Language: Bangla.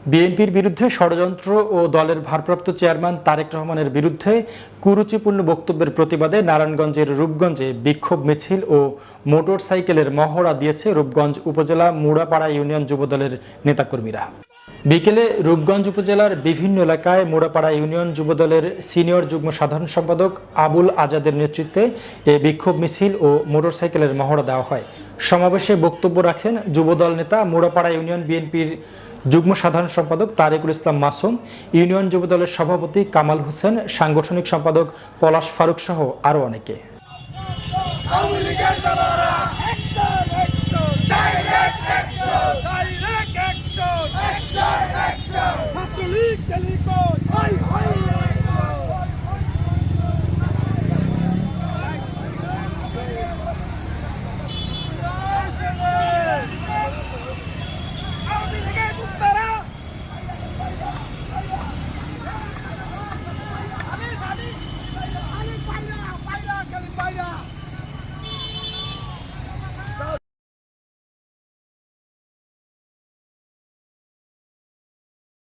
বিএনপির বিরুদ্ধে ষড়যন্ত্র ও দলের ভারপ্রাপ্ত চেয়ারম্যান তারেক রহমানের বিরুদ্ধে কুরুচিপূর্ণ বক্তব্যের প্রতিবাদে নারায়ণগঞ্জের রূপগঞ্জে বিক্ষোভ মিছিল ও মোটরসাইকেলের মহড়া দিয়েছে রূপগঞ্জ উপজেলা মুড়াপাড়া ইউনিয়ন যুবদলের নেতাকর্মীরা। বিকেলে রূপগঞ্জ উপজেলার বিভিন্ন এলাকায় মুড়াপাড়া ইউনিয়ন যুবদলের সিনিয়র যুগ্ম সাধারণ সম্পাদক আবুল আজাদের নেতৃত্বে এ বিক্ষোভ মিছিল ও মোটরসাইকেলের মহড়া দেওয়া হয়। সমাবেশে বক্তব্য রাখেন যুবদল নেতা মুড়াপাড়া ইউনিয়ন বিএনপির যুগ্ম সাধারণ সম্পাদক তারেকুল ইসলাম মাসুম, ইউনিয়ন যুবদলের সভাপতি কামাল হোসেন, সাংগঠনিক সম্পাদক পলাশ ফারুক সহ আরও অনেকে।